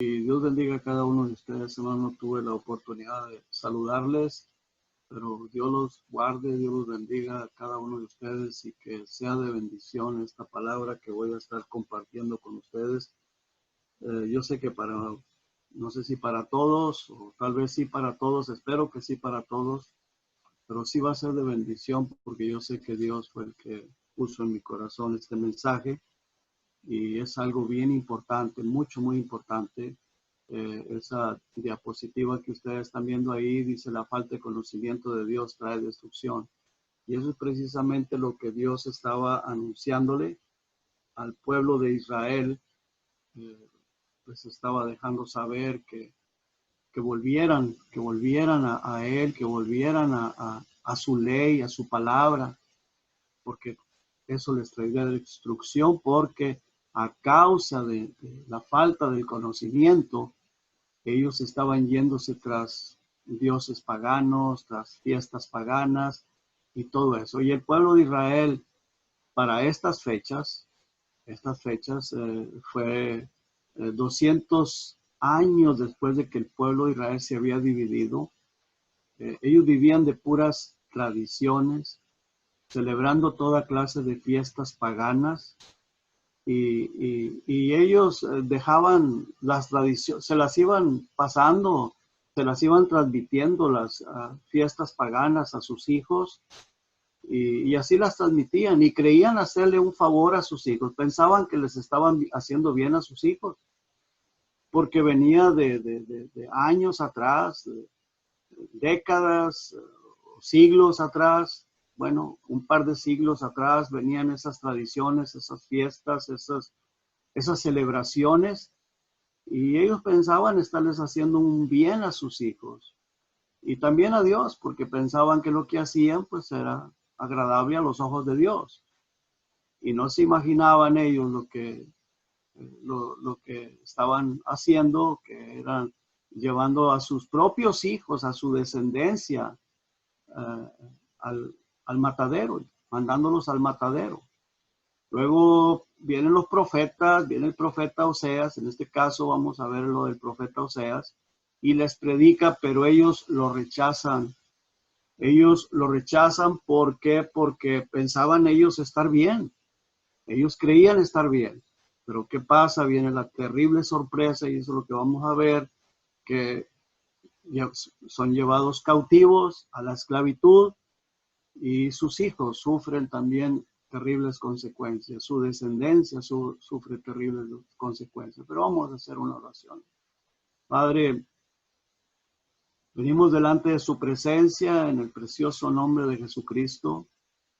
Y Dios bendiga a cada uno de ustedes, hermano. No tuve la oportunidad de saludarles, pero Dios los guarde, Dios los bendiga a cada uno de ustedes y que sea de bendición esta palabra que voy a estar compartiendo con ustedes. Yo sé que no sé si para todos, o tal vez sí para todos, espero que sí para todos, pero sí va a ser de bendición porque yo sé que Dios fue el que puso en mi corazón este mensaje. Y es algo bien importante, muy importante. Esa diapositiva que ustedes están viendo ahí dice: la falta de conocimiento de Dios trae destrucción. Y eso es precisamente lo que Dios estaba anunciándole al pueblo de Israel. Pues estaba dejando saber que volvieran a Él, que volvieran a su ley, a su palabra, porque eso les traería destrucción, porque a causa de la falta del conocimiento, ellos estaban yéndose tras dioses paganos, tras fiestas paganas y todo eso. Y el pueblo de Israel, para estas fechas fue 200 años después de que el pueblo de Israel se había dividido. Ellos vivían de puras tradiciones, celebrando toda clase de fiestas paganas, y ellos dejaban las tradiciones, se las iban pasando, se las iban transmitiendo las fiestas paganas a sus hijos, y así las transmitían y creían hacerle un favor a sus hijos, pensaban que les estaban haciendo bien a sus hijos, porque venía de años atrás, décadas, siglos atrás. Bueno, un par de siglos atrás venían esas tradiciones, esas fiestas, esas celebraciones, y ellos pensaban estarles haciendo un bien a sus hijos y también a Dios, porque pensaban que lo que hacían pues era agradable a los ojos de Dios, y no se imaginaban ellos lo que estaban haciendo, que eran llevando a sus propios hijos, a su descendencia, al matadero, mandándolos al matadero. Luego vienen los profetas, viene el profeta Oseas, en este caso vamos a ver lo del profeta Oseas, y les predica, pero ellos lo rechazan. Ellos lo rechazan, ¿por qué? Porque pensaban ellos estar bien. Ellos creían estar bien. Pero ¿qué pasa? Viene la terrible sorpresa, y eso es lo que vamos a ver, que son llevados cautivos a la esclavitud, y sus hijos sufren también terribles consecuencias, su descendencia sufre terribles consecuencias. Pero vamos a hacer una oración. Padre, venimos delante de su presencia en el precioso nombre de Jesucristo,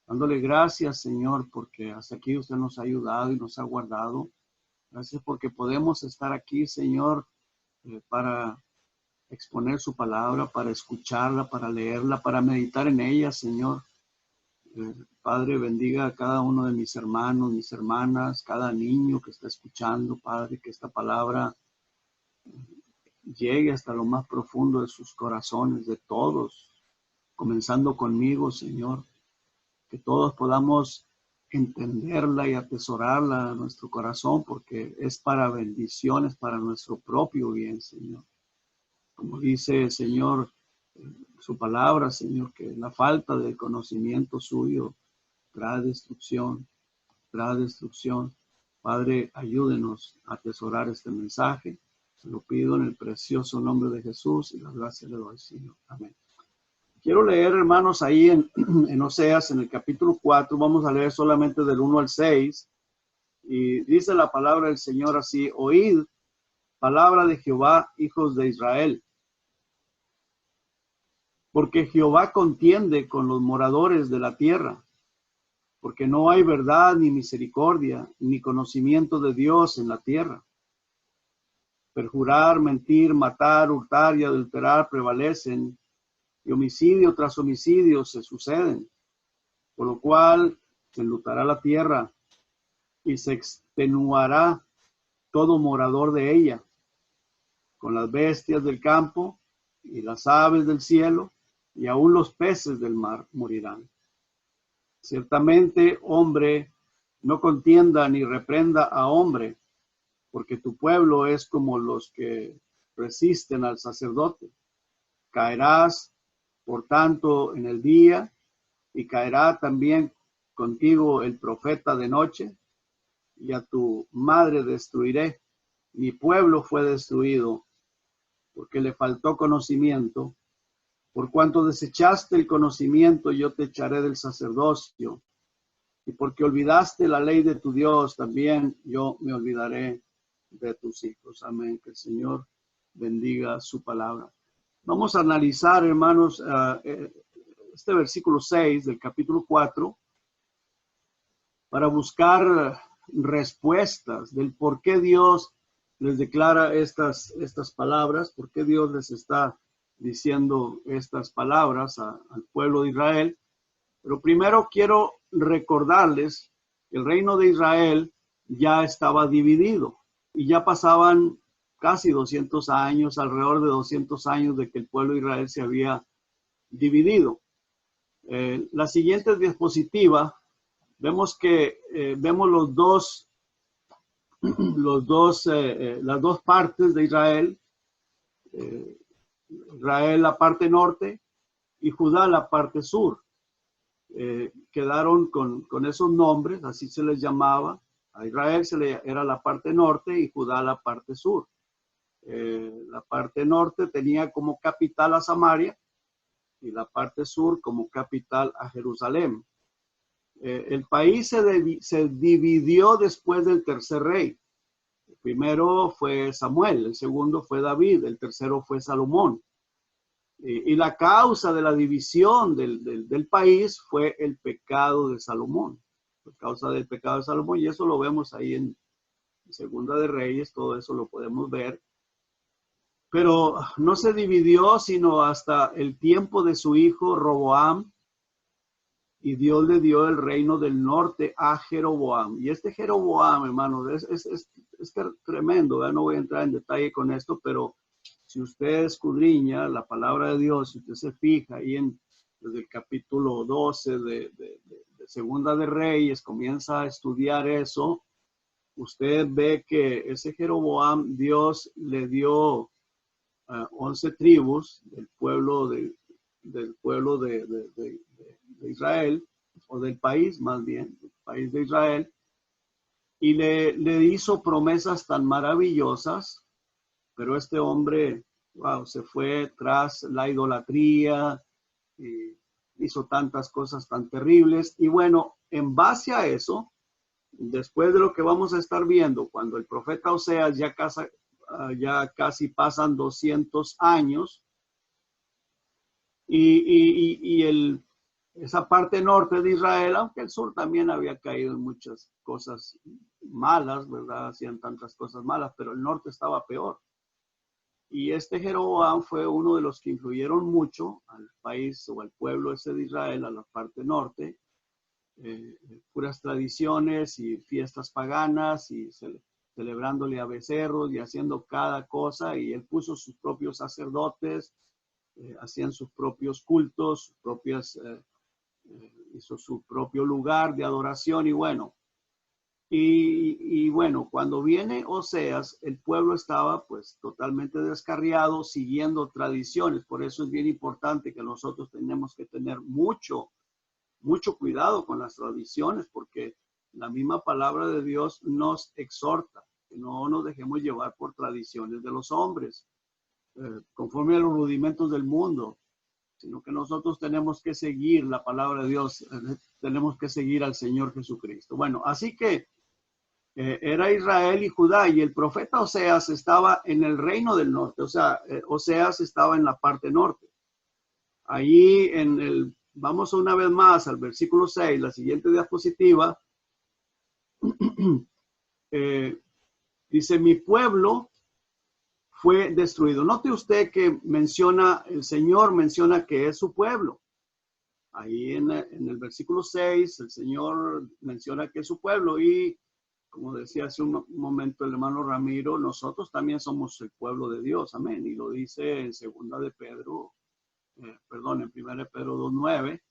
dándole gracias, Señor, porque hasta aquí usted nos ha ayudado y nos ha guardado. Gracias porque podemos estar aquí, Señor, para exponer su palabra, para escucharla, para leerla, para meditar en ella, Señor. Padre, bendiga a cada uno de mis hermanos, mis hermanas, cada niño que está escuchando, Padre, que esta palabra llegue hasta lo más profundo de sus corazones, de todos, comenzando conmigo, Señor, que todos podamos entenderla y atesorarla en nuestro corazón, porque es para bendiciones, para nuestro propio bien, Señor. Como dice, Señor, su palabra, Señor, que la falta de conocimiento suyo trae destrucción, trae destrucción. Padre, ayúdenos a atesorar este mensaje. Se lo pido en el precioso nombre de Jesús, y las gracias le doy, Señor. Amén. Quiero leer, hermanos, ahí en Oseas, en el capítulo 4, vamos a leer solamente del 1 al 6, y dice la palabra del Señor así: oíd palabra de Jehová, hijos de Israel, porque Jehová contiende con los moradores de la tierra, porque no hay verdad ni misericordia, ni conocimiento de Dios en la tierra. Perjurar, mentir, matar, hurtar y adulterar prevalecen, y homicidio tras homicidio se suceden, por lo cual se enlutará la tierra y se extenuará todo morador de ella, con las bestias del campo y las aves del cielo, y aún los peces del mar morirán. Ciertamente, hombre no contienda ni reprenda a hombre, porque tu pueblo es como los que resisten al sacerdote. Caerás, por tanto, en el día, y caerá también contigo el profeta de noche, y a tu madre destruiré. Mi pueblo fue destruido, porque le faltó conocimiento. Por cuanto desechaste el conocimiento, yo te echaré del sacerdocio. Y porque olvidaste la ley de tu Dios, también yo me olvidaré de tus hijos. Amén. Que el Señor bendiga su palabra. Vamos a analizar, hermanos, este versículo 6 del capítulo 4 para buscar respuestas del por qué Dios les declara estas palabras, por qué Dios les está diciendo estas palabras al pueblo de Israel. Pero primero quiero recordarles que el reino de Israel ya estaba dividido y ya pasaban casi 200 años, alrededor de 200 años de que el pueblo de Israel se había dividido. La siguiente diapositiva, vemos que vemos las dos partes de Israel, Israel la parte norte y Judá la parte sur. Quedaron con esos nombres, así se les llamaba. A Israel era la parte norte y Judá la parte sur. La parte norte tenía como capital a Samaria y la parte sur como capital a Jerusalén. El país se dividió después del tercer rey. El primero fue Samuel, el segundo fue David, el tercero fue Salomón. Y la causa de la división del país fue el pecado de Salomón. La causa del pecado de Salomón, y eso lo vemos ahí en Segunda de Reyes, todo eso lo podemos ver. Pero no se dividió sino hasta el tiempo de su hijo Roboam, y Dios le dio el reino del norte a Jeroboam. Y este Jeroboam, hermano, es tremendo, ¿verdad? No voy a entrar en detalle con esto, pero si usted escudriña la palabra de Dios, si usted se fija ahí desde el capítulo 12 de Segunda de Reyes, comienza a estudiar eso, usted ve que ese Jeroboam, Dios le dio 11 tribus del pueblo de Israel, o del país más bien, del país de Israel, y le hizo promesas tan maravillosas, pero este hombre, wow, se fue tras la idolatría, y hizo tantas cosas tan terribles, y bueno, en base a eso, después de lo que vamos a estar viendo, cuando el profeta Oseas ya casi pasan 200 años, y esa parte norte de Israel, aunque el sur también había caído en muchas cosas malas, ¿verdad? Hacían tantas cosas malas, pero el norte estaba peor. Y este Jeroboam fue uno de los que influyeron mucho al país o al pueblo ese de Israel, a la parte norte, puras tradiciones y fiestas paganas y celebrándole a becerros y haciendo cada cosa, y él puso sus propios sacerdotes, hacían sus propios cultos, hizo su propio lugar de adoración, y bueno, bueno, cuando viene Oseas, el pueblo estaba pues totalmente descarriado, siguiendo tradiciones. Por eso es bien importante que nosotros tenemos que tener mucho cuidado con las tradiciones, porque la misma palabra de Dios nos exhorta que no nos dejemos llevar por tradiciones de los hombres, conforme a los rudimentos del mundo, sino que nosotros tenemos que seguir la palabra de Dios, tenemos que seguir al Señor Jesucristo. Bueno, así que era Israel y Judá, y el profeta Oseas estaba en el reino del norte, o sea, Oseas estaba en la parte norte. Allí vamos una vez más al versículo 6, la siguiente diapositiva, dice, mi pueblo fue destruido. Note usted que el Señor menciona que es su pueblo. Ahí en el versículo 6, el Señor menciona que es su pueblo, y como decía hace un momento el hermano Ramiro, nosotros también somos el pueblo de Dios, amén. Y lo dice en Segunda de Pedro, en Primera de Pedro 2:9,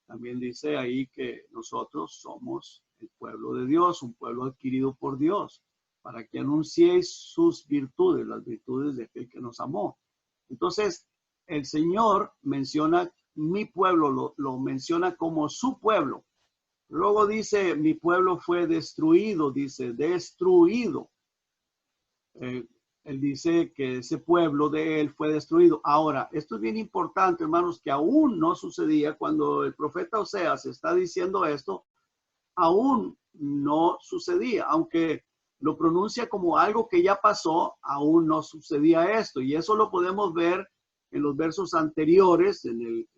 también dice ahí que nosotros somos el pueblo de Dios, un pueblo adquirido por Dios. para que anunciéis sus virtudes, las virtudes de aquel que nos amó. Entonces, el Señor menciona mi pueblo, lo menciona como su pueblo. Luego dice, mi pueblo fue destruido, dice, destruido. Él dice que ese pueblo de él fue destruido. Ahora, esto es bien importante, hermanos, que aún no sucedía cuando el profeta Oseas está diciendo esto, aún no sucedía, aunque lo pronuncia como algo que ya pasó, aún no sucedía esto. Y eso lo podemos ver en los versos anteriores, en el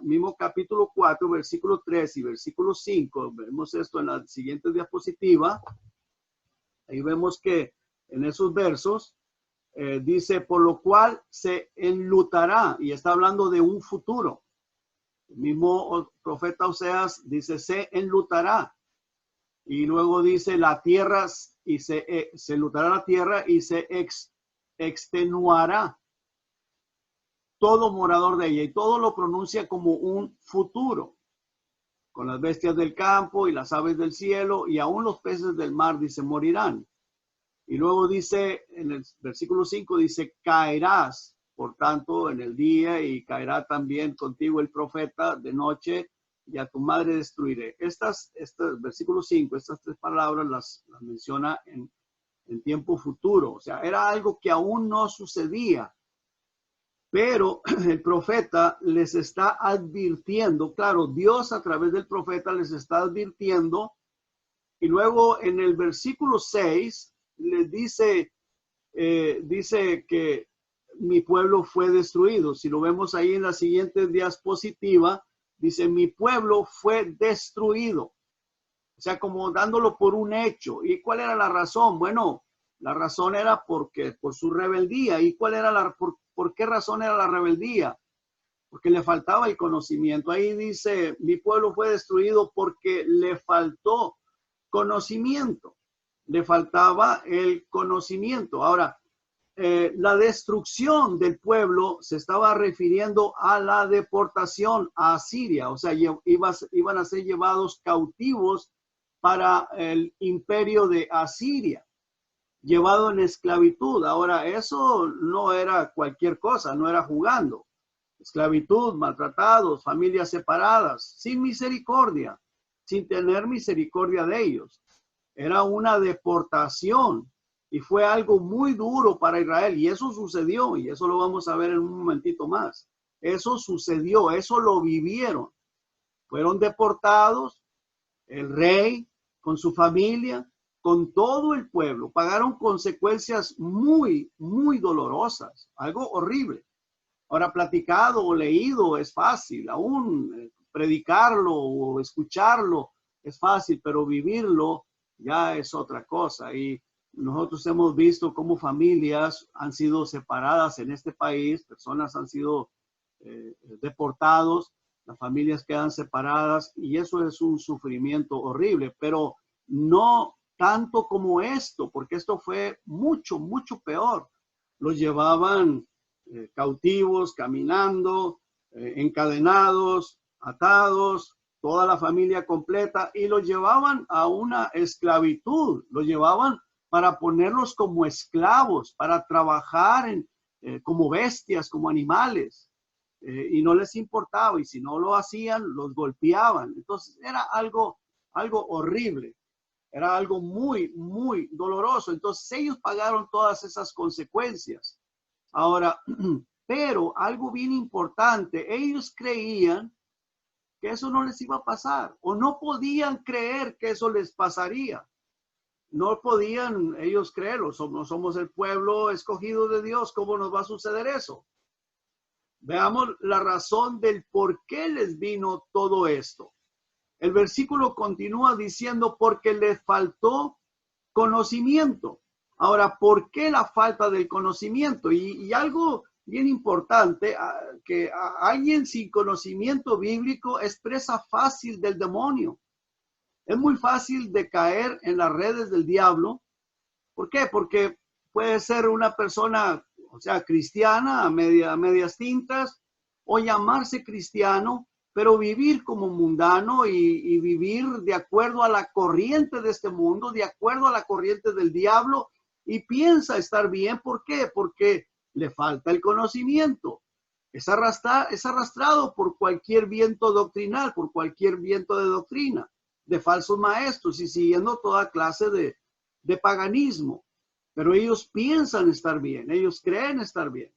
mismo capítulo 4, versículo 3 y versículo 5. Vemos esto en la siguiente diapositiva. Ahí vemos que en esos versos dice, por lo cual se enlutará, y está hablando de un futuro. El mismo profeta Oseas dice, se enlutará. Y luego dice, la tierra, y se enlutará la tierra y se extenuará todo morador de ella. Y todo lo pronuncia como un futuro. Con las bestias del campo y las aves del cielo y aún los peces del mar, dice, morirán. Y luego dice, en el versículo 5, dice, caerás, por tanto, en el día, y caerá también contigo el profeta de noche, y a tu madre destruiré. Versículo 5, estas tres palabras las menciona en tiempo futuro. O sea, era algo que aún no sucedía. Pero el profeta les está advirtiendo, claro, Dios a través del profeta les está advirtiendo. Y luego en el versículo 6, les dice que mi pueblo fue destruido. Si lo vemos ahí en la siguiente diapositiva, dice, mi pueblo fue destruido. O sea, como dándolo por un hecho. ¿Y cuál era la razón? Bueno, la razón era por su rebeldía. ¿Y cuál era por qué razón era la rebeldía? Porque le faltaba el conocimiento. Ahí dice, mi pueblo fue destruido porque le faltó conocimiento. Le faltaba el conocimiento. Ahora, la destrucción del pueblo se estaba refiriendo a la deportación a Asiria. O sea, iban a ser llevados cautivos para el imperio de Asiria, llevado en esclavitud. Ahora, eso no era cualquier cosa, no era jugando. Esclavitud, maltratados, familias separadas, sin misericordia, sin tener misericordia de ellos. Era una deportación y fue algo muy duro para Israel, y eso sucedió, y eso lo vamos a ver en un momentito más. Eso sucedió, eso lo vivieron. Fueron deportados, el rey con su familia, con todo el pueblo, pagaron consecuencias muy, muy dolorosas, algo horrible. Ahora, platicado o leído es fácil, aún predicarlo o escucharlo es fácil, pero vivirlo ya es otra cosa. Y nosotros hemos visto cómo familias han sido separadas en este país, personas han sido deportados, las familias quedan separadas, y eso es un sufrimiento horrible, pero no tanto como esto, porque esto fue mucho, mucho peor. Los llevaban cautivos, caminando, encadenados, atados, toda la familia completa, y los llevaban a una esclavitud, los llevaban para ponerlos como esclavos, para trabajar como bestias, como animales, y no les importaba, y si no lo hacían, los golpeaban. Entonces era algo horrible, era algo muy, muy doloroso. Entonces ellos pagaron todas esas consecuencias. Ahora, pero algo bien importante, ellos creían que eso no les iba a pasar, o no podían creer que eso les pasaría. No podían ellos creerlo. Somos el pueblo escogido de Dios. ¿Cómo nos va a suceder eso? Veamos la razón del por qué les vino todo esto. El versículo continúa diciendo, porque les faltó conocimiento. Ahora, ¿por qué la falta del conocimiento? Y algo bien importante, que alguien sin conocimiento bíblico es presa fácil del demonio. Es muy fácil de caer en las redes del diablo. ¿Por qué? Porque puede ser una persona, o sea, cristiana, a medias tintas, o llamarse cristiano, pero vivir como mundano y vivir de acuerdo a la corriente de este mundo, de acuerdo a la corriente del diablo, y piensa estar bien. ¿Por qué? Porque le falta el conocimiento. Es arrastrado por cualquier viento doctrinal, por cualquier viento de doctrina, de falsos maestros y siguiendo toda clase de paganismo. Pero ellos piensan estar bien, ellos creen estar bien.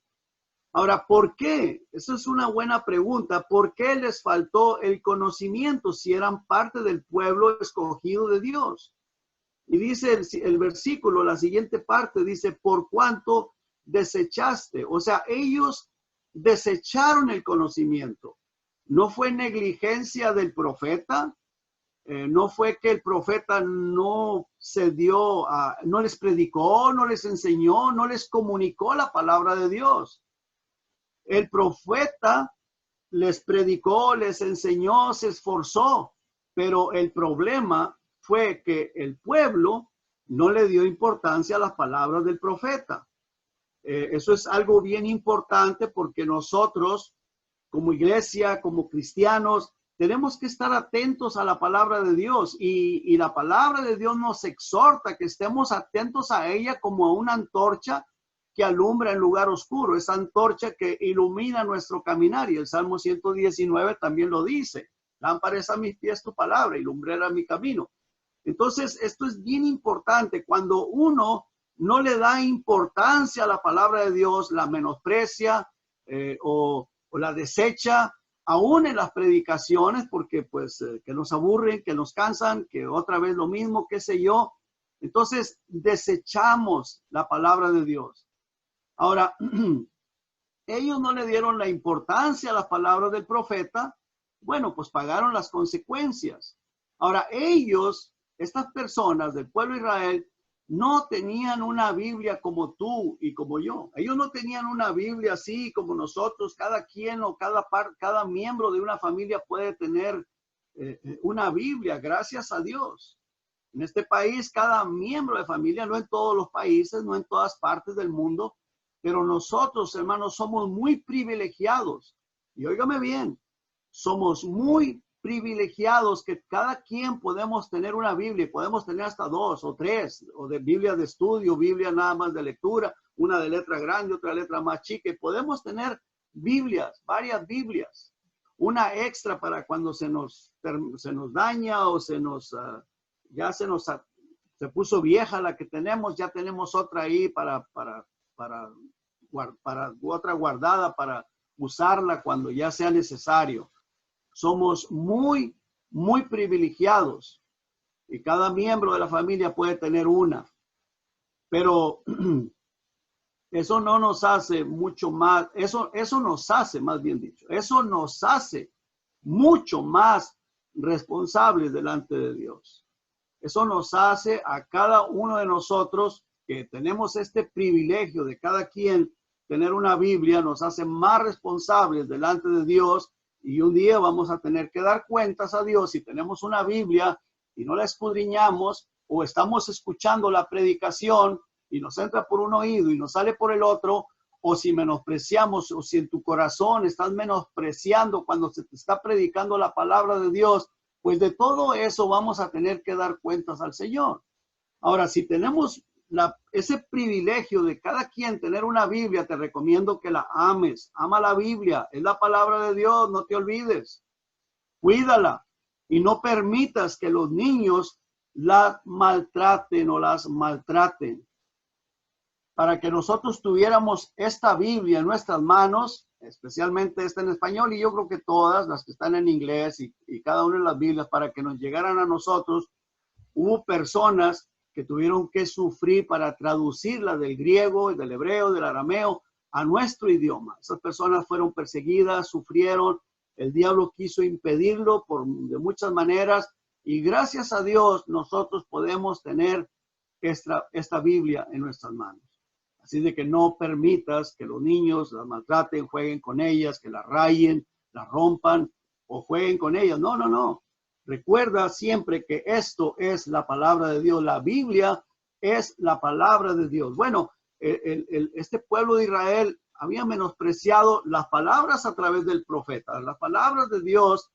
Ahora, ¿por qué? Esa es una buena pregunta. ¿Por qué les faltó el conocimiento si eran parte del pueblo escogido de Dios? Y dice el versículo, la siguiente parte dice, por cuanto desechaste. O sea, ellos desecharon el conocimiento. No fue negligencia del profeta. No fue que el profeta no se dio, no les predicó, no les enseñó, no les comunicó la palabra de Dios. El profeta les predicó, les enseñó, se esforzó, pero el problema fue que el pueblo no le dio importancia a las palabras del profeta. Eso es algo bien importante porque nosotros, como iglesia, como cristianos, tenemos que estar atentos a la palabra de Dios y la palabra de Dios nos exhorta que estemos atentos a ella como a una antorcha que alumbra en lugar oscuro, esa antorcha que ilumina nuestro caminar. Y el Salmo 119 también lo dice: lámpara es a mis pies tu palabra y lumbrera mi camino. Entonces, esto es bien importante. Cuando uno no le da importancia a la palabra de Dios, la menosprecia o la desecha, aún en las predicaciones, porque pues que nos aburren, que nos cansan, que otra vez lo mismo, qué sé yo. Entonces, desechamos la palabra de Dios. Ahora, ellos no le dieron la importancia a las palabras del profeta. Bueno, pues pagaron las consecuencias. Ahora, ellos, estas personas del pueblo de Israel, no tenían una Biblia como tú y como yo. Ellos no tenían una Biblia así como nosotros. Cada quien o cada miembro de una familia puede tener una Biblia, gracias a Dios. En este país, cada miembro de familia, no en todos los países, no en todas partes del mundo, pero nosotros, hermanos, somos muy privilegiados. Y óigame bien, somos muy privilegiados que cada quien podemos tener una Biblia, podemos tener hasta 2 o 3, o de Biblia de estudio, Biblia nada más de lectura, una de letra grande, otra letra más chica, y podemos tener Biblias, varias Biblias, una extra para cuando se nos daña o ya se puso vieja la que tenemos, ya tenemos otra ahí para otra guardada para usarla cuando ya sea necesario. Somos muy, muy privilegiados y cada miembro de la familia puede tener una, pero eso no nos hace mucho más, eso nos hace, más bien dicho, eso nos hace mucho más responsables delante de Dios. Eso nos hace a cada uno de nosotros que tenemos este privilegio de cada quien tener una Biblia, nos hace más responsables delante de Dios, y un día vamos a tener que dar cuentas a Dios si tenemos una Biblia y no la escudriñamos, o estamos escuchando la predicación y nos entra por un oído y nos sale por el otro, o si menospreciamos, o si en tu corazón estás menospreciando cuando se te está predicando la palabra de Dios, pues de todo eso vamos a tener que dar cuentas al Señor. Ahora, si tenemos ese privilegio de cada quien tener una Biblia, te recomiendo que la ames. Ama la Biblia, es la palabra de Dios, no te olvides. Cuídala y no permitas que los niños la maltraten o las maltraten. Para que nosotros tuviéramos esta Biblia en nuestras manos, especialmente esta en español, y yo creo que todas las que están en inglés y cada una de las Biblias, para que nos llegaran a nosotros, hubo personas que tuvieron que sufrir para traducirla del griego, del hebreo, del arameo a nuestro idioma. Esas personas fueron perseguidas, sufrieron, el diablo quiso impedirlo de muchas maneras, y gracias a Dios nosotros podemos tener esta Biblia en nuestras manos. Así de que no permitas que los niños la maltraten, jueguen con ellas, que la rayen, la rompan o jueguen con ellas. No, no, no. Recuerda siempre que esto es la palabra de Dios. La Biblia es la palabra de Dios. Bueno, este pueblo de Israel había menospreciado las palabras a través del profeta. Las palabras de Dios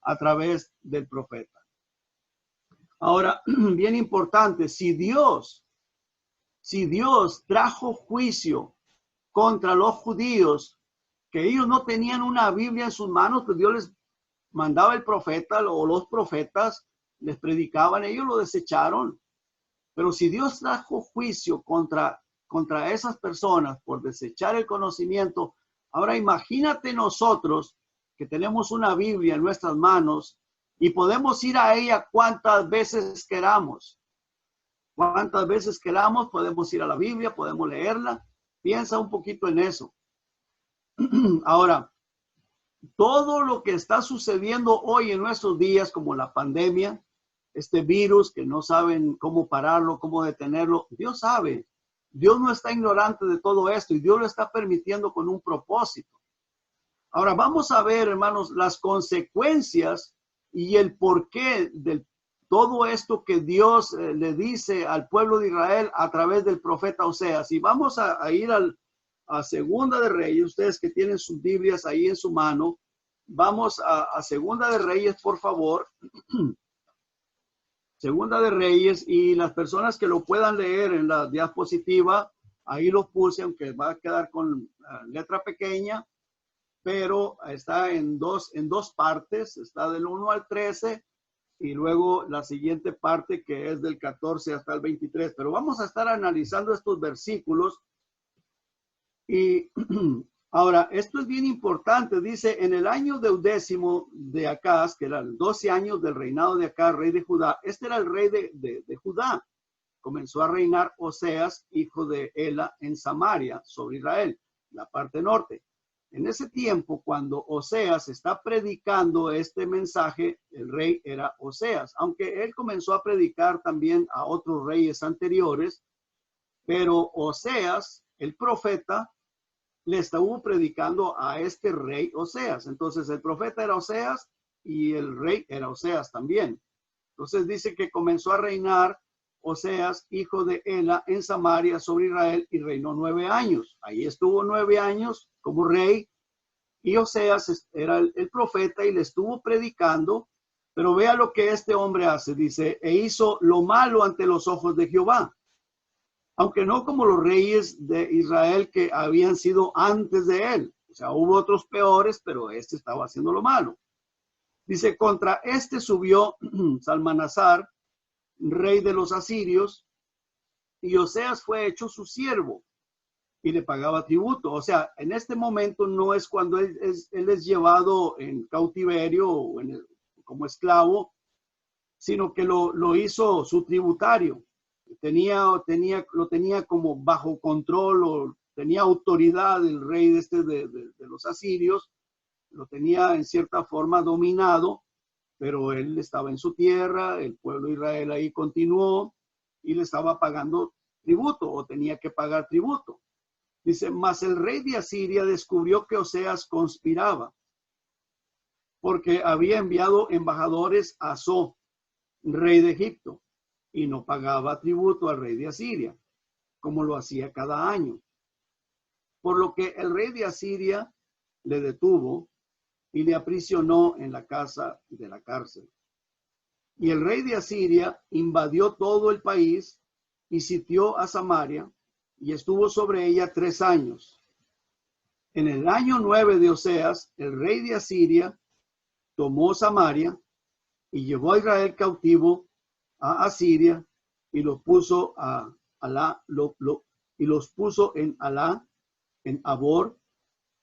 a través del profeta. Ahora, bien importante, si Dios trajo juicio contra los judíos, que ellos no tenían una Biblia en sus manos, pues Dios les mandaba el profeta o los profetas, les predicaban, ellos lo desecharon. Pero si Dios trajo juicio contra esas personas por desechar el conocimiento, ahora imagínate nosotros que tenemos una Biblia en nuestras manos y podemos ir a ella cuantas veces queramos. Cuantas veces queramos podemos ir a la Biblia, podemos leerla. Piensa un poquito en eso. Ahora, todo lo que está sucediendo hoy en nuestros días, como la pandemia, este virus que no saben cómo pararlo, cómo detenerlo, Dios sabe. Dios no está ignorante de todo esto y Dios lo está permitiendo con un propósito. Ahora vamos a ver, hermanos, las consecuencias y el porqué de todo esto que Dios le dice al pueblo de Israel a través del profeta Oseas. Y vamos a ir a Segunda de Reyes, ustedes que tienen sus Biblias ahí en su mano, vamos a Segunda de Reyes, por favor. Segunda de Reyes, y las personas que lo puedan leer en la diapositiva, ahí lo puse, aunque va a quedar con letra pequeña, pero está en dos partes, está del 1 al 13, y luego la siguiente parte que es del 14 hasta el 23. Pero vamos a estar analizando estos versículos. Y ahora, esto es bien importante. Dice, en el año 12º de Acaz, que eran 12 años del reinado de Acaz, rey de Judá, este era el rey de Judá. Comenzó a reinar Oseas, hijo de Ela, en Samaria, sobre Israel, la parte norte. En ese tiempo, cuando Oseas está predicando este mensaje, el rey era Oseas, aunque él comenzó a predicar también a otros reyes anteriores, pero Oseas, el profeta, le estuvo predicando a este rey Oseas. Entonces el profeta era Oseas y el rey era Oseas también. Entonces dice que comenzó a reinar Oseas, hijo de Ela, en Samaria sobre Israel y reinó 9 años. Ahí estuvo 9 años como rey y Oseas era el profeta y le estuvo predicando. Pero vea lo que este hombre hace. Dice, e hizo lo malo ante los ojos de Jehová. Aunque no como los reyes de Israel que habían sido antes de él. O sea, hubo otros peores, pero este estaba haciendo lo malo. Dice, contra este subió Salmanasar, rey de los asirios, y Oseas fue hecho su siervo y le pagaba tributo. O sea, en este momento no es cuando él es llevado en cautiverio o como esclavo, sino que lo hizo su tributario. Lo tenía como bajo control, o tenía autoridad el rey de los asirios, lo tenía en cierta forma dominado, pero él estaba en su tierra, el pueblo de Israel ahí continuó y le estaba pagando tributo o tenía que pagar tributo. Dice, mas el rey de Asiria descubrió que Oseas conspiraba porque había enviado embajadores a So, rey de Egipto, y no pagaba tributo al rey de Asiria, como lo hacía cada año. Por lo que el rey de Asiria le detuvo y le aprisionó en la casa de la cárcel. Y el rey de Asiria invadió todo el país y sitió a Samaria y estuvo sobre ella 3 años. En el año 9 de Oseas, el rey de Asiria tomó Samaria y llevó a Israel cautivo a Asiria y los puso y los puso en Alá, en Abor,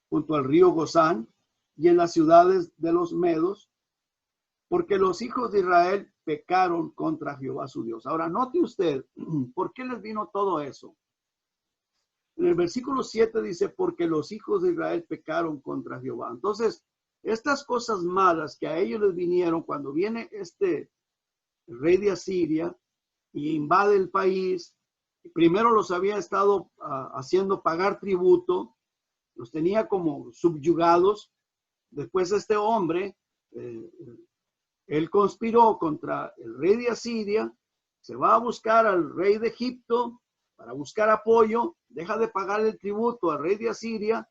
junto al río Gozán y en las ciudades de los medos, porque los hijos de Israel pecaron contra Jehová su Dios. Ahora note usted, ¿por qué les vino todo eso? En el versículo 7 dice, porque los hijos de Israel pecaron contra Jehová. Entonces, estas cosas malas que a ellos les vinieron cuando viene este rey de Asiria y invade el país, primero los había estado haciendo pagar tributo, los tenía como subyugados. Después este hombre, él conspiró contra el rey de Asiria, se va a buscar al rey de Egipto para buscar apoyo, deja de pagar el tributo al rey de Asiria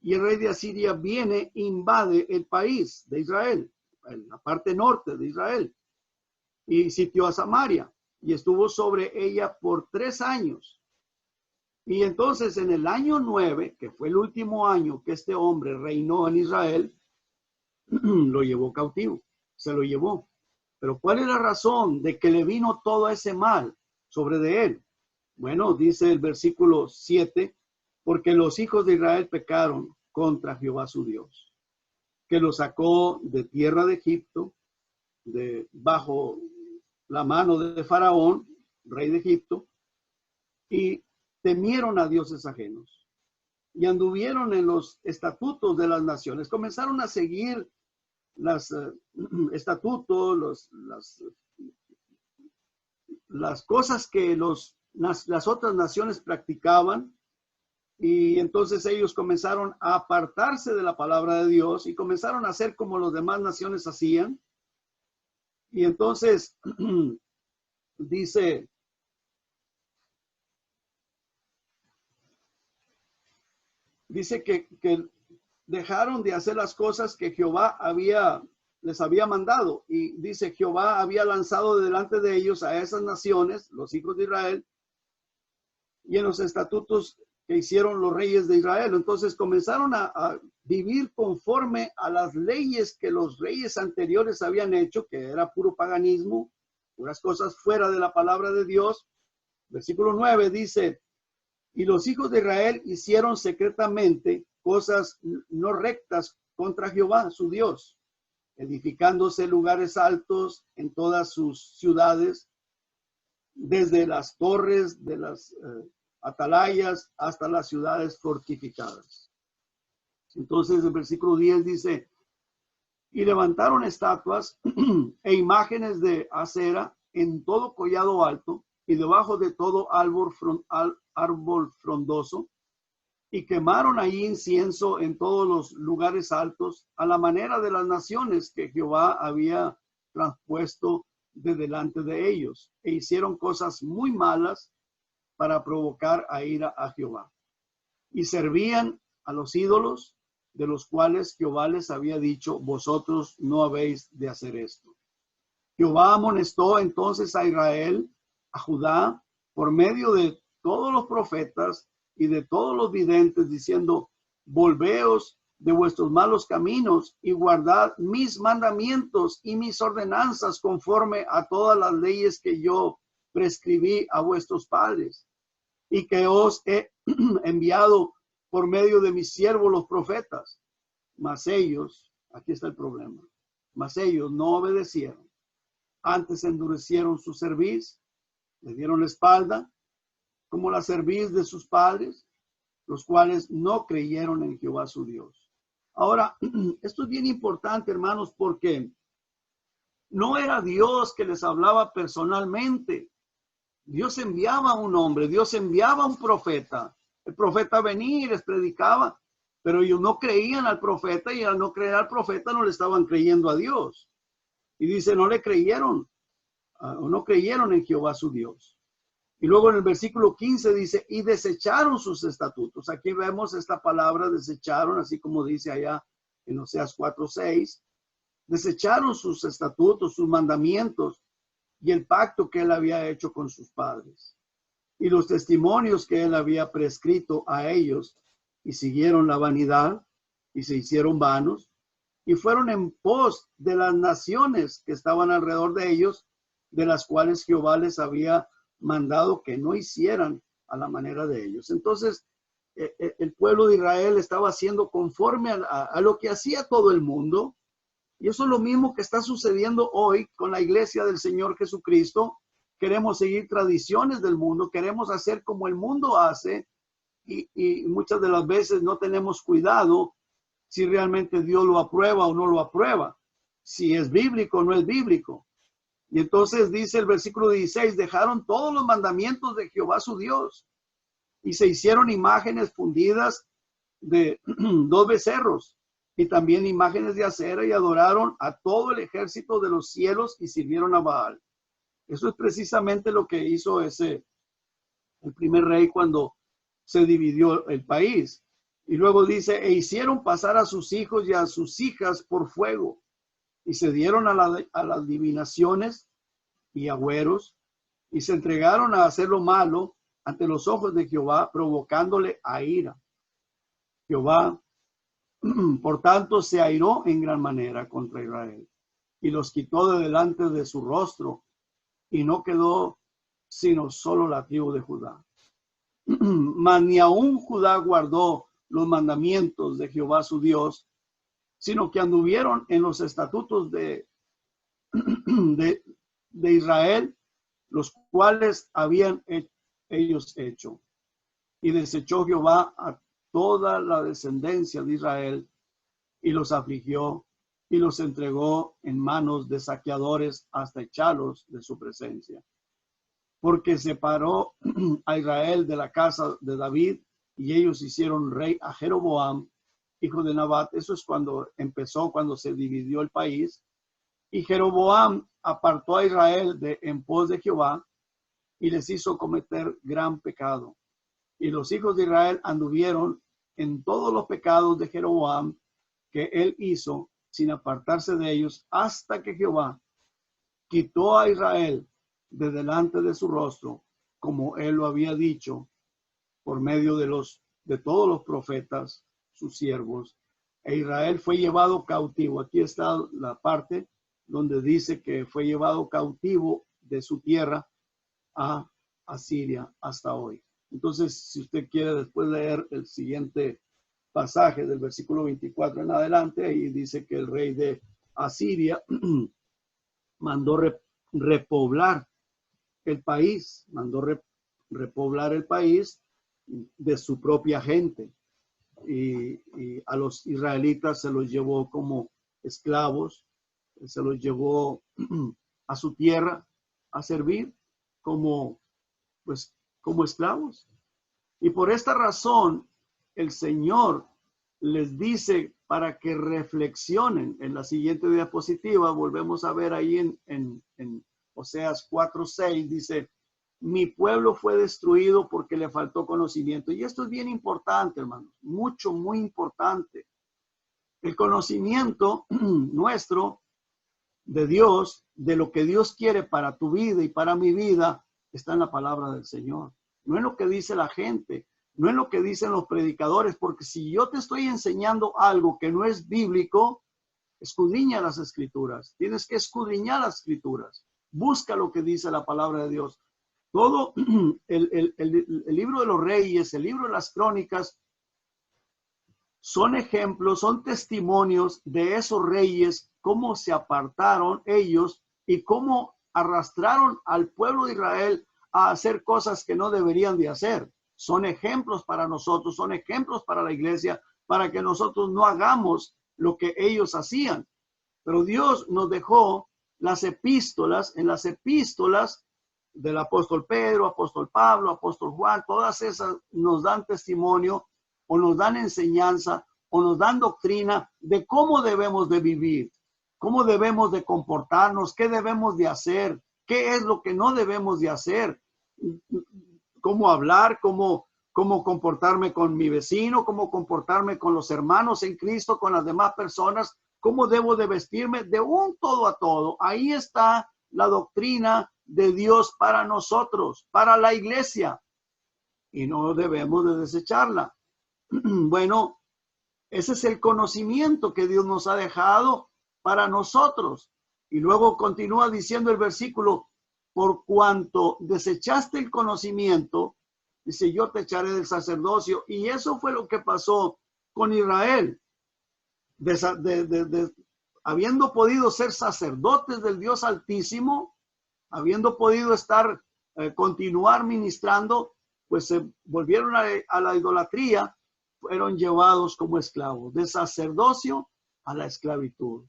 y el rey de Asiria viene e invade el país de Israel. en la parte norte de Israel, y sitió a Samaria, y estuvo sobre ella por 3 años. Y entonces en el año 9, que fue el último año que este hombre reinó en Israel, lo llevó cautivo, se lo llevó. Pero ¿cuál es la razón de que le vino todo ese mal sobre de él? Bueno, dice el versículo 7, porque los hijos de Israel pecaron contra Jehová su Dios, que los sacó de tierra de Egipto, de bajo la mano de Faraón, rey de Egipto, y temieron a dioses ajenos y anduvieron en los estatutos de las naciones. Comenzaron a seguir los estatutos, las cosas que las otras naciones practicaban, y entonces ellos comenzaron a apartarse de la palabra de Dios y comenzaron a hacer como las demás naciones hacían. Y entonces dice que dejaron de hacer las cosas que Jehová les había mandado. Y dice, Jehová había lanzado delante de ellos a esas naciones, los hijos de Israel, y en los estatutos que hicieron los reyes de Israel. Entonces comenzaron a vivir conforme a las leyes que los reyes anteriores habían hecho, que era puro paganismo, puras cosas fuera de la palabra de Dios. Versículo 9 dice, y los hijos de Israel hicieron secretamente cosas no rectas contra Jehová, su Dios, edificándose lugares altos en todas sus ciudades, desde las torres de las atalayas hasta las ciudades fortificadas. Entonces el versículo 10 dice, y levantaron estatuas e imágenes de acera en todo collado alto y debajo de todo árbol frondoso, y quemaron ahí incienso en todos los lugares altos, a la manera de las naciones que Jehová había transpuesto de delante de ellos, e hicieron cosas muy malas para provocar a ira a Jehová. Y servían a los ídolos, de los cuales Jehová les había dicho, vosotros no habéis de hacer esto. Jehová amonestó entonces a Israel, a Judá, por medio de todos los profetas y de todos los videntes, diciendo, volveos de vuestros malos caminos y guardad mis mandamientos y mis ordenanzas conforme a todas las leyes que yo prescribí a vuestros padres y que os he enviado por medio de mis siervos los profetas. Mas ellos, aquí está el problema, mas ellos no obedecieron. Antes endurecieron su cerviz, le dieron la espalda, como la cerviz de sus padres, los cuales no creyeron en Jehová su Dios. Ahora, esto es bien importante, hermanos, porque no era Dios que les hablaba personalmente. Dios enviaba a un hombre, Dios enviaba a un profeta. El profeta venía y les predicaba, pero ellos no creían al profeta, y al no creer al profeta no le estaban creyendo a Dios. Y dice, no le creyeron, o no creyeron en Jehová su Dios. Y luego en el versículo 15 dice, y desecharon sus estatutos. Aquí vemos esta palabra desecharon, así como dice allá en Oseas 4:6. Desecharon sus estatutos, sus mandamientos y el pacto que él había hecho con sus padres y los testimonios que él había prescrito a ellos, y siguieron la vanidad y se hicieron vanos y fueron en pos de las naciones que estaban alrededor de ellos, de las cuales Jehová les había mandado que no hicieran a la manera de ellos. Entonces, el pueblo de Israel estaba haciendo conforme a lo que hacía todo el mundo. Y eso es lo mismo que está sucediendo hoy con la iglesia del Señor Jesucristo. Queremos seguir tradiciones del mundo, queremos hacer como el mundo hace, y muchas de las veces no tenemos cuidado si realmente Dios lo aprueba o no lo aprueba, si es bíblico o no es bíblico. Y entonces dice el versículo 16, dejaron todos los mandamientos de Jehová su Dios y se hicieron imágenes fundidas de 2 becerros y también imágenes de acera, y adoraron a todo el ejército de los cielos y sirvieron a Baal. Eso es precisamente lo que hizo el primer rey cuando se dividió el país. Y luego dice, e hicieron pasar a sus hijos y a sus hijas por fuego, y se dieron a las adivinaciones y agüeros, y se entregaron a hacer lo malo ante los ojos de Jehová, provocándole a ira. Jehová, por tanto, se airó en gran manera contra Israel, y los quitó de delante de su rostro, y no quedó sino solo la tribu de Judá. Mas ni aún Judá guardó los mandamientos de Jehová su Dios, sino que anduvieron en los estatutos de Israel, los cuales habían ellos hecho. Y desechó Jehová a toda la descendencia de Israel, y los afligió, y los entregó en manos de saqueadores hasta echarlos de su presencia. Porque separó a Israel de la casa de David, y ellos hicieron rey a Jeroboam, hijo de Nabat. Eso es cuando empezó, cuando se dividió el país. Y Jeroboam apartó a Israel en pos de Jehová, y les hizo cometer gran pecado. Y los hijos de Israel anduvieron en todos los pecados de Jeroboam que él hizo, sin apartarse de ellos, hasta que Jehová quitó a Israel de delante de su rostro, como él lo había dicho por medio de todos los profetas, sus siervos. E Israel fue llevado cautivo. Aquí está la parte donde dice que fue llevado cautivo de su tierra a Asiria hasta hoy. Entonces, si usted quiere después leer el siguiente pasaje del versículo 24 en adelante, ahí dice que el rey de Asiria mandó repoblar el país, repoblar el país de su propia gente, y a los israelitas se los llevó como esclavos, se los llevó a su tierra a servir como esclavos. Y por esta razón el Señor les dice para que reflexionen. En la siguiente diapositiva volvemos a ver ahí en Oseas 4:6, dice: mi pueblo fue destruido porque le faltó conocimiento. Y esto es bien importante, hermanos, muy importante. El conocimiento nuestro de Dios, de lo que Dios quiere para tu vida y para mi vida, está en la palabra del Señor. No es lo que dice la gente, no es lo que dicen los predicadores, porque si yo te estoy enseñando algo que no es bíblico, escudriña las escrituras. Tienes que escudriñar las escrituras. Busca lo que dice la palabra de Dios. Todo el libro de los reyes, el libro de las crónicas, son ejemplos, son testimonios de esos reyes, cómo se apartaron ellos y cómo arrastraron al pueblo de Israel a hacer cosas que no deberían de hacer. Son ejemplos para nosotros, son ejemplos para la iglesia, para que nosotros no hagamos lo que ellos hacían. Pero Dios nos dejó las epístolas. En las epístolas del apóstol Pedro, apóstol Pablo, apóstol Juan, todas esas nos dan testimonio o nos dan enseñanza o nos dan doctrina de cómo debemos de vivir, cómo debemos de comportarnos, qué debemos de hacer, qué es lo que no debemos de hacer, cómo hablar, cómo comportarme con mi vecino, cómo comportarme con los hermanos en Cristo, con las demás personas, cómo debo de vestirme, de un todo a todo. Ahí está la doctrina de Dios para nosotros, para la iglesia, y no debemos de desecharla. Bueno, ese es el conocimiento que Dios nos ha dejado para nosotros. Y luego continúa diciendo el versículo: por cuanto desechaste el conocimiento, dice, yo te echaré del sacerdocio. Y eso fue lo que pasó con Israel. Habiendo podido ser sacerdotes del Dios Altísimo, habiendo podido continuar ministrando, pues se volvieron a la idolatría, fueron llevados como esclavos, de sacerdocio a la esclavitud,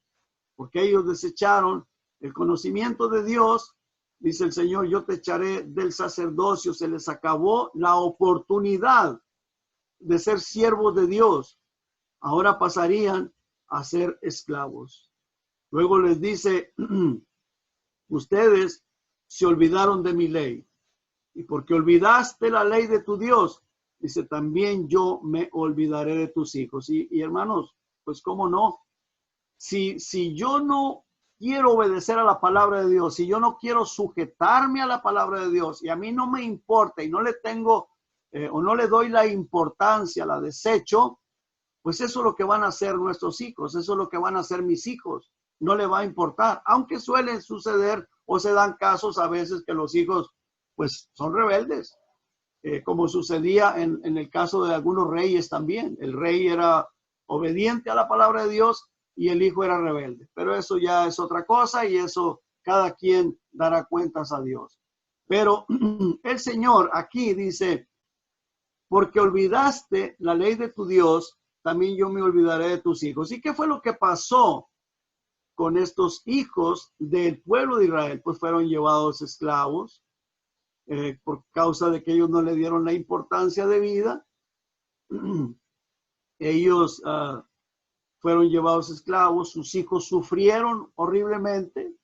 porque ellos desecharon el conocimiento de Dios. Dice el Señor, yo te echaré del sacerdocio. Se les acabó la oportunidad de ser siervos de Dios. Ahora pasarían a ser esclavos. Luego les dice, ustedes se olvidaron de mi ley, y porque olvidaste la ley de tu Dios, dice, también yo me olvidaré de tus hijos. Y hermanos, pues cómo no, si yo no quiero obedecer a la palabra de Dios, si yo no quiero sujetarme a la palabra de Dios y a mí no me importa y no le tengo o no le doy la importancia, la desecho, pues eso es lo que van a hacer nuestros hijos, eso es lo que van a hacer mis hijos. No le va a importar, aunque suele suceder o se dan casos a veces que los hijos pues son rebeldes, como sucedía en el caso de algunos reyes también. El rey era obediente a la palabra de Dios y el hijo era rebelde. Pero eso ya es otra cosa y eso cada quien dará cuentas a Dios. Pero el Señor aquí dice, porque olvidaste la ley de tu Dios, también yo me olvidaré de tus hijos. ¿Y qué fue lo que pasó con estos hijos del pueblo de Israel? Pues fueron llevados esclavos por causa de que ellos no le dieron la importancia de vida. Ellos fueron llevados esclavos, sus hijos sufrieron horriblemente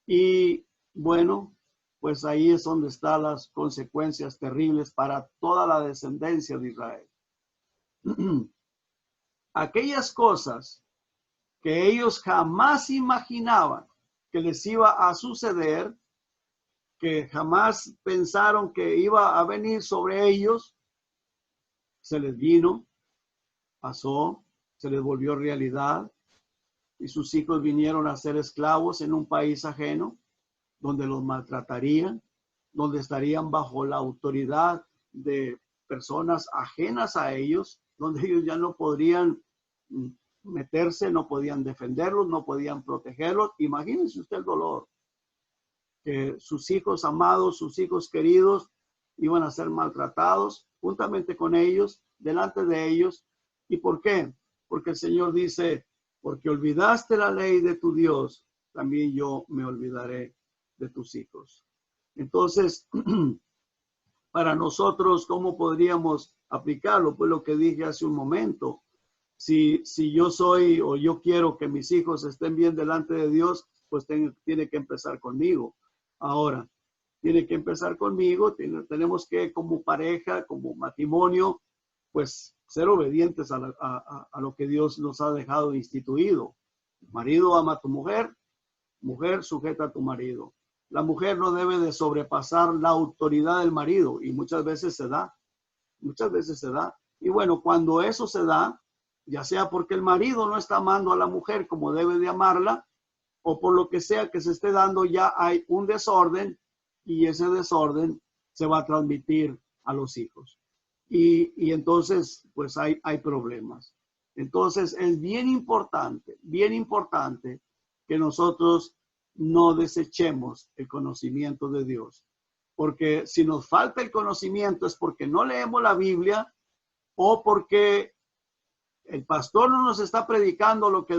y bueno, pues ahí es donde están las consecuencias terribles para toda la descendencia de Israel. Aquellas cosas que ellos jamás imaginaban que les iba a suceder, que jamás pensaron que iba a venir sobre ellos, se les vino, pasó, se les volvió realidad y sus hijos vinieron a ser esclavos en un país ajeno, donde los maltratarían, donde estarían bajo la autoridad de personas ajenas a ellos, donde ellos ya no podrían meterse, no podían defenderlos, no podían protegerlos. Imagínense usted el dolor, que sus hijos amados, sus hijos queridos iban a ser maltratados juntamente con ellos, delante de ellos. ¿Y por qué? Porque el Señor dice, porque olvidaste la ley de tu Dios, también yo me olvidaré de tus hijos. Entonces, para nosotros, ¿cómo podríamos aplicarlo? Pues lo que dije hace un momento. Si yo soy o yo quiero que mis hijos estén bien delante de Dios, pues tiene que empezar conmigo. Ahora, tiene que empezar conmigo. Tenemos que, como pareja, como matrimonio, pues ser obedientes a lo que Dios nos ha dejado instituido. Marido, ama a tu mujer. Mujer, sujeta a tu marido. La mujer no debe de sobrepasar la autoridad del marido y muchas veces se da. Muchas veces se da. Y bueno, cuando eso se da, ya sea porque el marido no está amando a la mujer como debe de amarla, o por lo que sea que se esté dando, ya hay un desorden y ese desorden se va a transmitir a los hijos. Y entonces, pues hay problemas. Entonces, es bien importante que nosotros no desechemos el conocimiento de Dios. Porque si nos falta el conocimiento es porque no leemos la Biblia o porque el pastor no nos está predicando lo que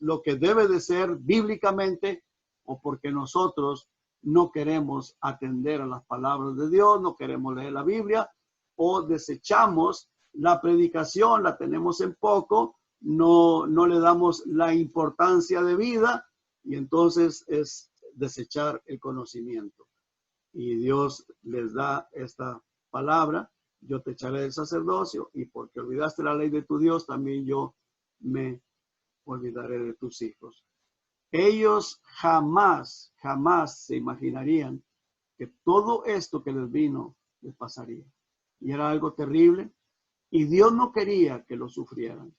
lo que debe de ser bíblicamente, o porque nosotros no queremos atender a las palabras de Dios, no queremos leer la Biblia, o desechamos la predicación, la tenemos en poco, no le damos la importancia de vida, y entonces es desechar el conocimiento. Y Dios les da esta palabra: yo te echaré del sacerdocio, y porque olvidaste la ley de tu Dios, también yo me olvidaré de tus hijos. Ellos jamás se imaginarían que todo esto que les vino les pasaría. Y era algo terrible, y Dios no quería que lo sufrieran.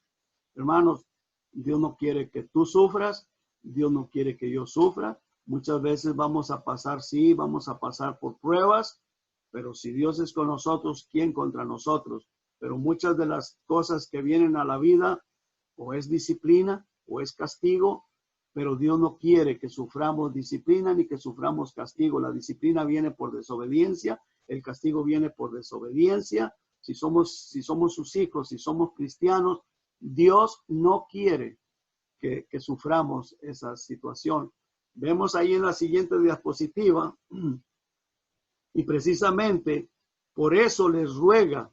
Hermanos, Dios no quiere que tú sufras, Dios no quiere que yo sufra. Muchas veces vamos a pasar, sí, vamos a pasar por pruebas, pero si Dios es con nosotros, ¿quién contra nosotros? Pero muchas de las cosas que vienen a la vida, o es disciplina, o es castigo, pero Dios no quiere que suframos disciplina ni que suframos castigo. La disciplina viene por desobediencia, el castigo viene por desobediencia. Si somos sus hijos, si somos cristianos, Dios no quiere que suframos esa situación. Vemos ahí en la siguiente diapositiva, y precisamente por eso les ruega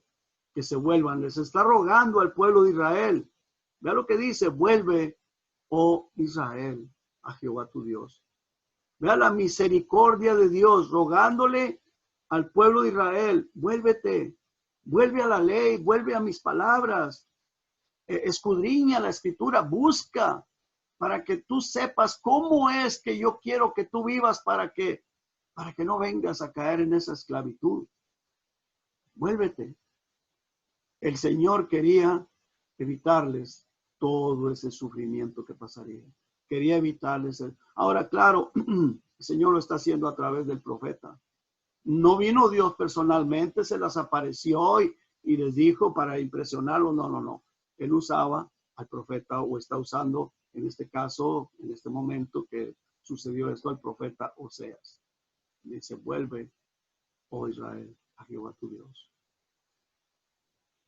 que se vuelvan. Les está rogando al pueblo de Israel. Vea lo que dice: vuelve, oh Israel, a Jehová tu Dios. Vea la misericordia de Dios rogándole al pueblo de Israel: vuélvete, vuelve a la ley, vuelve a mis palabras. escudriña la escritura, busca para que tú sepas cómo es que yo quiero que tú vivas para que no vengas a caer en esa esclavitud. Vuélvete. El Señor quería evitarles todo ese sufrimiento que pasaría. Quería evitarles. Ahora, claro, el Señor lo está haciendo a través del profeta. No vino Dios personalmente, se las apareció y les dijo para impresionarlos. No. Él usaba al profeta, o está usando en este caso, en este momento que sucedió esto, al profeta Oseas. Dice, vuelve, oh Israel, a Jehová tu Dios.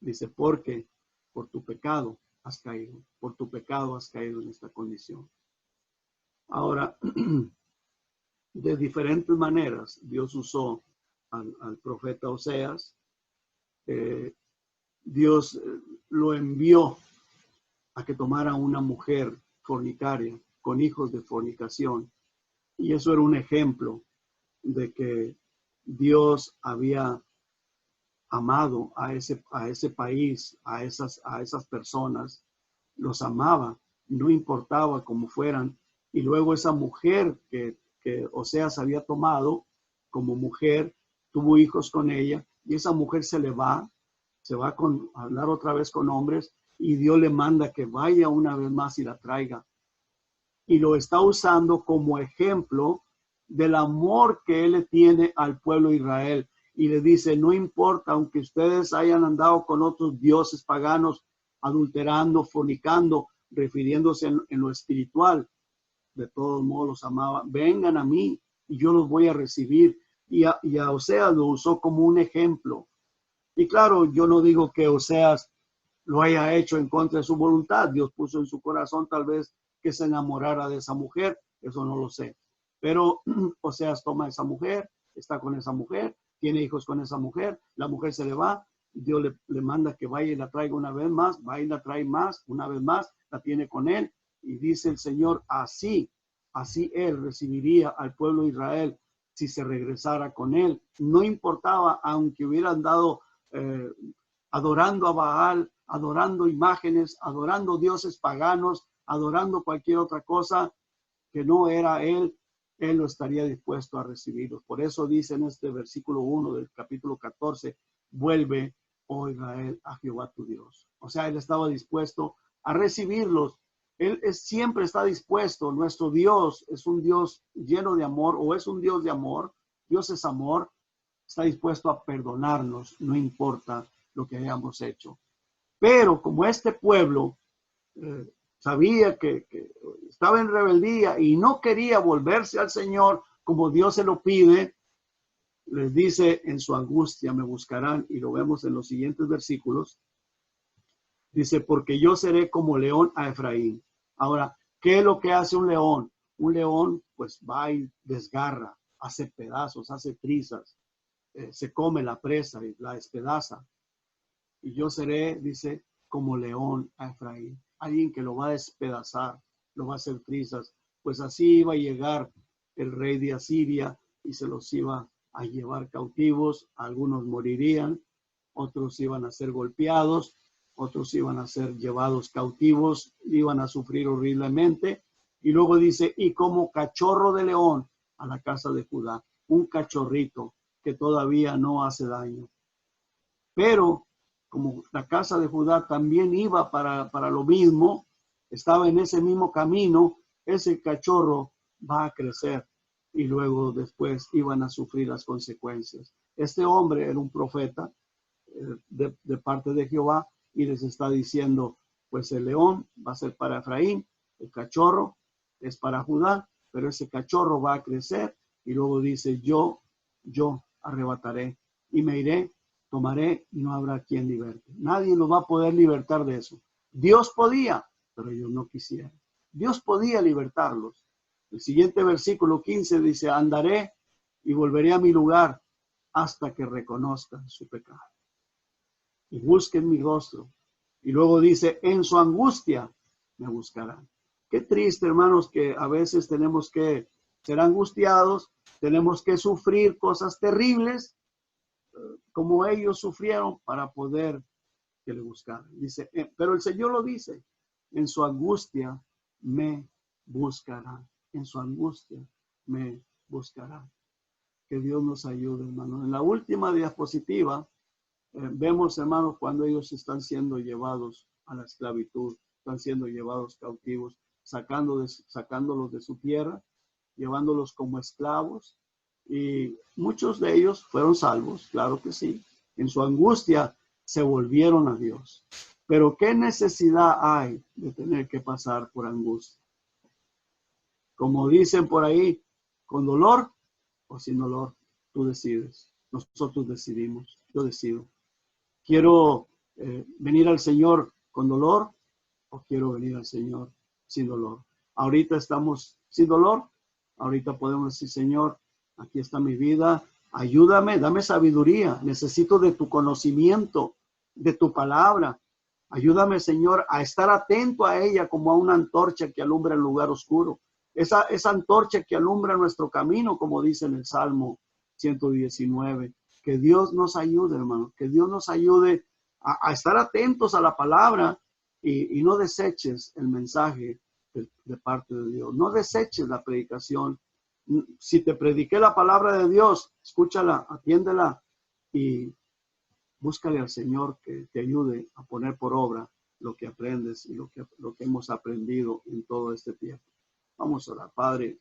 Dice, porque por tu pecado has caído, por tu pecado has caído en esta condición. Ahora, de diferentes maneras, Dios usó al profeta Oseas. Dios lo envió a que tomara una mujer fornicaria con hijos de fornicación. Y eso era un ejemplo de que Dios había amado a ese país, a esas personas, los amaba, no importaba cómo fueran. Y luego esa mujer que Oseas había tomado como mujer, tuvo hijos con ella, y esa mujer se va a hablar otra vez con hombres, y Dios le manda que vaya una vez más y la traiga. Y lo está usando como ejemplo del amor que él le tiene al pueblo de Israel. Y le dice, no importa, aunque ustedes hayan andado con otros dioses paganos, adulterando, fornicando, refiriéndose en lo espiritual, de todos modos los amaba. Vengan a mí y yo los voy a recibir. Y a Oseas lo usó como un ejemplo. Y claro, yo no digo que Oseas lo haya hecho en contra de su voluntad. Dios puso en su corazón tal vez que se enamorara de esa mujer. Eso no lo sé. Pero Oseas toma a esa mujer, está con esa mujer, tiene hijos con esa mujer, la mujer se le va, Dios le manda que vaya y la traiga una vez más, va y la trae más, una vez más, la tiene con él, y dice el Señor, así él recibiría al pueblo de Israel si se regresara con él. No importaba, aunque hubieran dado adorando a Baal, adorando imágenes, adorando dioses paganos, adorando cualquier otra cosa que no era él lo estaría dispuesto a recibirlos. Por eso dice en este versículo 1 del capítulo 14, vuelve, oh Israel, a Jehová tu Dios. O sea, él estaba dispuesto a recibirlos. Él siempre está dispuesto. Nuestro Dios es un Dios lleno de amor, o es un Dios de amor. Dios es amor. Está dispuesto a perdonarnos, no importa lo que hayamos hecho. Pero como este pueblo sabía que estaba en rebeldía y no quería volverse al Señor como Dios se lo pide, les dice, en su angustia me buscarán, y lo vemos en los siguientes versículos. Dice, porque yo seré como león a Efraín. Ahora, ¿qué es lo que hace un león? Un león pues va y desgarra, hace pedazos, hace trizas, se come la presa y la despedaza. Y yo seré, dice, como león a Efraín. Alguien que lo va a despedazar, lo va a hacer trizas. Pues así iba a llegar el rey de Asiria y se los iba a llevar cautivos. Algunos morirían, otros iban a ser golpeados, otros iban a ser llevados cautivos, iban a sufrir horriblemente. Y luego dice, y como cachorro de león a la casa de Judá, un cachorrito que todavía no hace daño. Pero como la casa de Judá también iba para lo mismo, estaba en ese mismo camino, ese cachorro va a crecer y luego después iban a sufrir las consecuencias. Este hombre era un profeta de parte de Jehová y les está diciendo, pues el león va a ser para Efraín, el cachorro es para Judá, pero ese cachorro va a crecer y luego dice, yo arrebataré y me iré, tomaré y no habrá quien liberte. Nadie nos va a poder libertar de eso. Dios podía, pero ellos no quisieron. Dios podía libertarlos. El siguiente versículo 15 dice, andaré y volveré a mi lugar hasta que reconozcan su pecado y busquen mi rostro. Y luego dice, en su angustia me buscarán. Qué triste, hermanos, que a veces tenemos que ser angustiados, tenemos que sufrir cosas terribles como ellos sufrieron para poder que le buscaran. Dice, pero el Señor lo dice, en su angustia me buscará. En su angustia me buscará. Que Dios nos ayude, hermano. En la última diapositiva, vemos, hermanos, cuando ellos están siendo llevados a la esclavitud, están siendo llevados cautivos, sacándolos de su tierra, llevándolos como esclavos. Y muchos de ellos fueron salvos, claro que sí. En su angustia se volvieron a Dios. Pero ¿qué necesidad hay de tener que pasar por angustia? Como dicen por ahí, con dolor o sin dolor, tú decides. Nosotros decidimos, yo decido. ¿Quiero venir al Señor con dolor o quiero venir al Señor sin dolor? Ahorita estamos sin dolor. Ahorita podemos decir, Señor, aquí está mi vida. Ayúdame, dame sabiduría. Necesito de tu conocimiento, de tu palabra. Ayúdame, Señor, a estar atento a ella como a una antorcha que alumbra el lugar oscuro. Esa antorcha que alumbra nuestro camino, como dice en el Salmo 119. Que Dios nos ayude, hermano. Que Dios nos ayude a estar atentos a la palabra y no deseches el mensaje de parte de Dios. No deseches la predicación. Si te prediqué la palabra de Dios, escúchala, atiéndela y búscale al Señor que te ayude a poner por obra lo que aprendes y lo que hemos aprendido en todo este tiempo. Vamos a orar. Padre,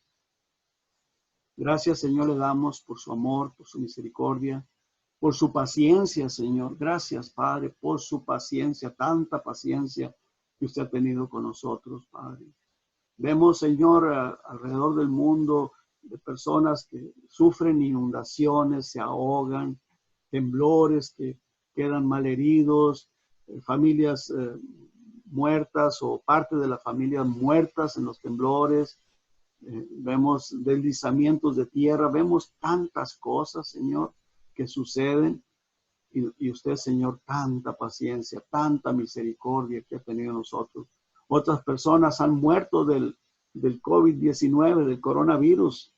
gracias, Señor, le damos por su amor, por su misericordia, por su paciencia, Señor. Gracias, Padre, por su paciencia, tanta paciencia que usted ha tenido con nosotros, Padre. Vemos, Señor, alrededor del mundo de personas que sufren inundaciones, se ahogan, temblores que quedan malheridos, familias muertas o parte de la familia muertas en los temblores. Vemos deslizamientos de tierra, vemos tantas cosas, Señor, que suceden. Y usted, Señor, tanta paciencia, tanta misericordia que ha tenido nosotros. Otras personas han muerto del COVID-19, del coronavirus.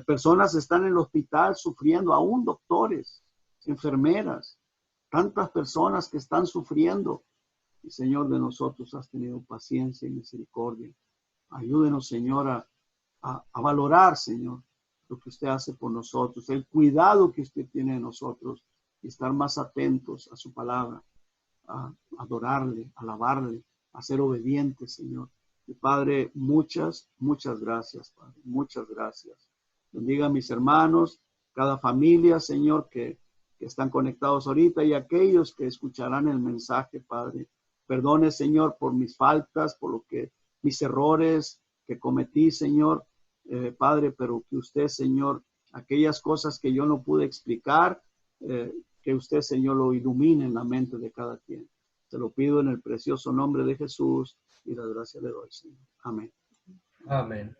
Personas están en el hospital sufriendo, aún doctores, enfermeras, tantas personas que están sufriendo. Y, Señor, de nosotros has tenido paciencia y misericordia. Ayúdenos, Señor, a valorar, Señor, lo que usted hace por nosotros, el cuidado que usted tiene de nosotros y estar más atentos a su palabra, a adorarle, a alabarle, a ser obedientes, Señor. Y Padre, muchas gracias, Padre, muchas gracias. Bendiga a mis hermanos, cada familia, Señor, que están conectados ahorita y aquellos que escucharán el mensaje, Padre. Perdone, Señor, por mis faltas, por mis errores que cometí, Señor, Padre, pero que usted, Señor, aquellas cosas que yo no pude explicar, que usted, Señor, lo ilumine en la mente de cada quien. Te lo pido en el precioso nombre de Jesús y la gracia le doy, Señor. Amén. Amén.